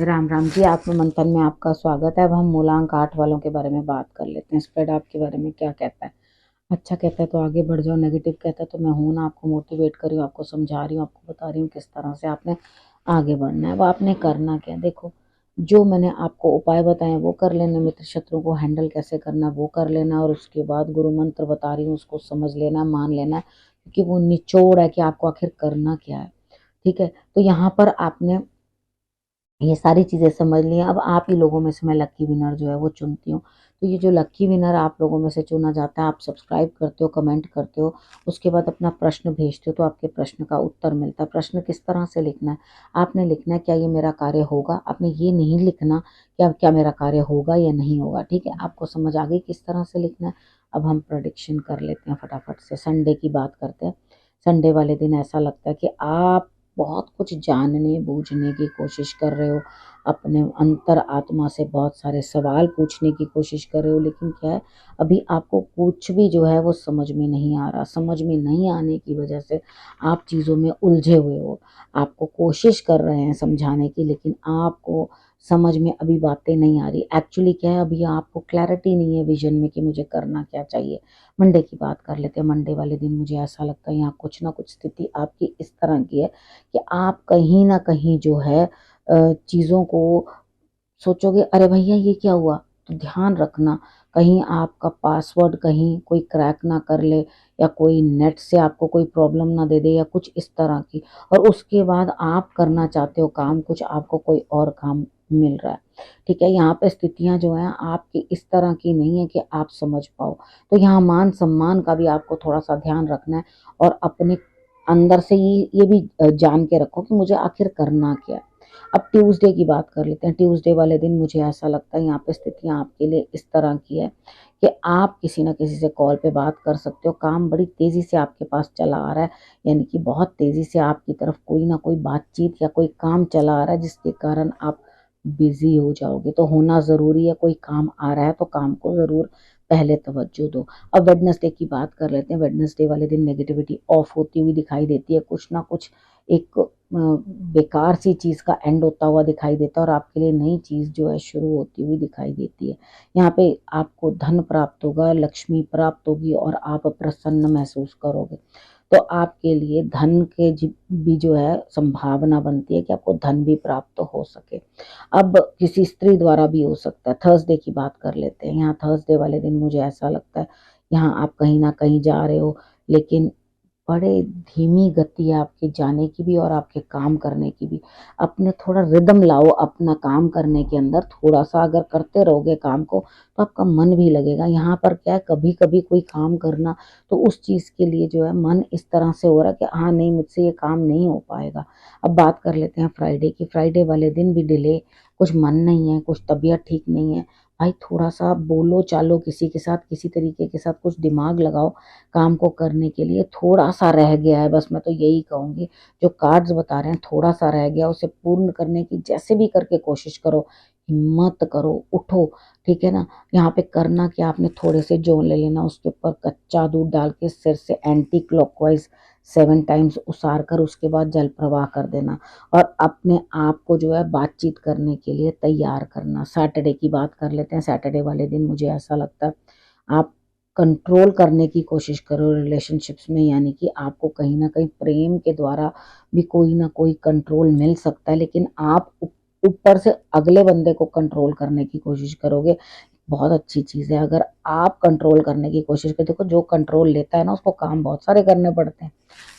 राम राम जी, आत्म मंथन में आपका स्वागत है। अब हम मूलांक 8 वालों के बारे में बात कर लेते हैं। स्प्रेड आपके बारे में क्या कहता है? अच्छा कहता है तो आगे बढ़ जाओ, नेगेटिव कहता है तो मैं हूं ना, आपको मोटिवेट कर रही हूँ, आपको समझा रही हूँ, आपको बता रही हूँ किस तरह से आपने आगे बढ़ना है। अब आपने करना क्या, देखो जो मैंने आपको उपाय बताए वो कर लेना, मित्र शत्रु को हैंडल कैसे करना वो कर लेना, और उसके बाद गुरु मंत्र बता रही हूँ उसको समझ लेना, मान लेना, क्योंकि वो निचोड़ है कि आपको आखिर करना क्या है। ठीक है, तो यहाँ पर आपने ये सारी चीज़ें समझ ली हैं। अब आप ही लोगों में से मैं लकी विनर जो है वो चुनती हूँ। तो ये जो लकी विनर आप लोगों में से चुना जाता है, आप सब्सक्राइब करते हो, कमेंट करते हो, उसके बाद अपना प्रश्न भेजते हो, तो आपके प्रश्न का उत्तर मिलता है। प्रश्न किस तरह से लिखना है, आपने लिखना है क्या ये मेरा कार्य होगा, आपने ये नहीं लिखना क्या क्या मेरा कार्य होगा या नहीं होगा। ठीक है, आपको समझ आ गई किस तरह से लिखना है। अब हम प्रेडिक्शन कर लेते हैं फटाफट से। संडे की बात करते हैं। संडे वाले दिन ऐसा लगता है कि आप बहुत कुछ जानने बूझने की कोशिश कर रहे हो, अपने अंतर आत्मा से बहुत सारे सवाल पूछने की कोशिश कर रहे हो, लेकिन क्या है, अभी आपको कुछ भी जो है वो समझ में नहीं आ रहा। समझ में नहीं आने की वजह से आप चीज़ों में उलझे हुए हो। आपको कोशिश कर रहे हैं समझाने की, लेकिन आपको समझ में अभी बातें नहीं आ रही। एक्चुअली क्या है, अभी आपको क्लैरिटी नहीं है विजन में कि मुझे करना क्या चाहिए। मंडे की बात कर लेते हैं। मंडे वाले दिन मुझे ऐसा लगता है यहाँ कुछ ना कुछ स्थिति आपकी इस तरह की है कि आप कहीं ना कहीं जो है चीज़ों को सोचोगे, अरे भैया ये क्या हुआ, तो ध्यान रखना कहीं आपका पासवर्ड कहीं कोई क्रैक ना कर ले, या कोई नेट से आपको कोई प्रॉब्लम ना दे दे, या कुछ इस तरह की। और उसके बाद आप करना चाहते हो काम कुछ, आपको कोई और काम मिल रहा है। ठीक है, यहाँ पे स्थितियां जो हैं आपकी इस तरह की नहीं है कि आप समझ पाओ। तो यहाँ मान सम्मान का भी आपको थोड़ा सा ध्यान रखना है, और अपने अंदर से ये भी जान के रखो कि मुझे आखिर करना क्या है। अब ट्यूसडे की बात कर लेते हैं। ट्यूसडे वाले दिन मुझे ऐसा लगता है यहाँ पे स्थितियाँ आपके लिए इस तरह की है कि आप किसी न किसी से कॉल पे बात कर सकते हो। काम बड़ी तेज़ी से आपके पास चला आ रहा है, यानी कि बहुत तेज़ी से आपकी तरफ कोई ना कोई बातचीत या कोई काम चला आ रहा है, जिसके कारण आप बिजी हो जाओगे। तो होना ज़रूरी है, कोई काम आ रहा है तो काम को ज़रूर पहले तवज्जो दो। अब वेडनेसडे की बात कर लेते हैं। वेडनेसडे वाले दिन नेगेटिविटी ऑफ होती हुई दिखाई देती है, कुछ ना कुछ एक बेकार सी चीज़ का एंड होता हुआ दिखाई देता है, और आपके लिए नई चीज़ जो है शुरू होती हुई दिखाई देती है। यहाँ पे आपको धन प्राप्त होगा, लक्ष्मी प्राप्त होगी, और आप प्रसन्न महसूस करोगे। तो आपके लिए धन के भी जो है संभावना बनती है कि आपको धन भी प्राप्त हो सके। अब किसी स्त्री द्वारा भी हो सकता है। थर्सडे की बात कर लेते हैं। यहाँ थर्सडे वाले दिन मुझे ऐसा लगता है यहाँ आप कहीं ना कहीं जा रहे हो, लेकिन बड़े धीमी गति है आपके जाने की भी और आपके काम करने की भी। अपने थोड़ा रिदम लाओ अपना काम करने के अंदर, थोड़ा सा अगर करते रहोगे काम को तो आपका मन भी लगेगा। यहाँ पर क्या है, कभी कभी कोई काम करना तो उस चीज़ के लिए जो है मन इस तरह से हो रहा है कि हाँ नहीं, मुझसे ये काम नहीं हो पाएगा। अब बात कर लेते हैं फ्राइडे की। फ्राइडे वाले दिन भी डिले, कुछ मन नहीं है, कुछ तबीयत ठीक नहीं है। भाई थोड़ा सा बोलो चालो किसी के साथ, किसी तरीके के साथ कुछ दिमाग लगाओ काम को करने के लिए। थोड़ा सा रह गया है, बस मैं तो यही कहूँगी, जो कार्ड्स बता रहे हैं थोड़ा सा रह गया, उसे पूर्ण करने की जैसे भी करके कोशिश करो, हिम्मत करो, उठो। ठीक है ना। यहाँ पे करना क्या, आपने थोड़े से जौ ले लेना, उसके ऊपर कच्चा दूध डाल के सिर से एंटी क्लॉकवाइज 7 टाइम्स उसार कर उसके बाद जल प्रवाह कर देना, और अपने आप को जो है बातचीत करने के लिए तैयार करना। सैटरडे की बात कर लेते हैं। सैटरडे वाले दिन मुझे ऐसा लगता है आप कंट्रोल करने की कोशिश करो रिलेशनशिप्स में, यानी कि आपको कहीं ना कहीं प्रेम के द्वारा भी कोई ना कोई कंट्रोल मिल सकता है, लेकिन आप ऊपर से अगले बंदे को कंट्रोल करने की कोशिश करोगे। बहुत अच्छी चीज़ है अगर आप कंट्रोल करने की कोशिश करें। देखो जो कंट्रोल लेता है ना उसको काम बहुत सारे करने पड़ते हैं।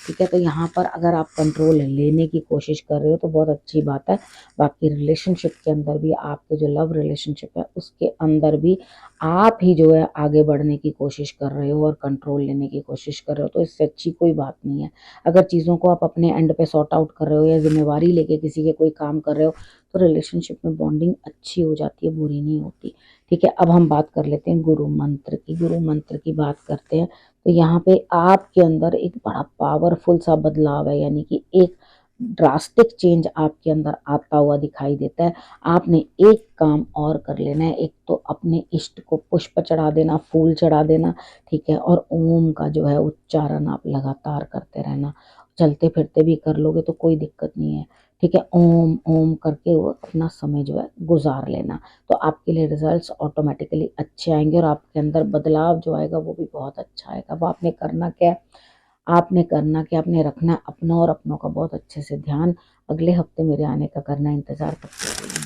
ठीक है, तो यहाँ पर अगर आप कंट्रोल लेने की कोशिश कर रहे हो तो बहुत अच्छी बात है। बाकी रिलेशनशिप के अंदर भी, आपके जो लव रिलेशनशिप है उसके अंदर भी आप ही जो है आगे बढ़ने की कोशिश कर रहे हो और कंट्रोल लेने की कोशिश कर रहे हो, तो इससे अच्छी कोई बात नहीं है। अगर चीज़ों को आप अपने एंड पे सॉर्ट आउट कर रहे हो या जिम्मेवारी लेके किसी के कोई काम कर रहे हो, तो रिलेशनशिप में बॉन्डिंग अच्छी हो जाती है, बुरी नहीं होती। ठीक है, अब हम बात कर लेते हैं गुरु मंत्र की। गुरु मंत्र की बात करते हैं तो यहाँ पे आपके अंदर एक बड़ा पावरफुल सा बदलाव है, यानी कि एक ड्रास्टिक चेंज आपके अंदर आता हुआ दिखाई देता है। आपने एक काम और कर लेना है, एक तो अपने इष्ट को पुष्प चढ़ा देना, फूल चढ़ा देना। ठीक है, और ओम का जो है उच्चारण आप लगातार करते रहना। चलते फिरते भी कर लोगे तो कोई दिक्कत नहीं है। ठीक है, ओम ओम करके वो अपना समय जो है गुजार लेना। तो आपके लिए रिजल्ट्स ऑटोमेटिकली अच्छे आएंगे और आपके अंदर बदलाव जो आएगा वो भी बहुत अच्छा आएगा। वो आपने करना क्या है, आपने रखना अपना और अपनों का बहुत अच्छे से ध्यान। अगले हफ्ते मेरे आने का करना इंतजार करते रहिए।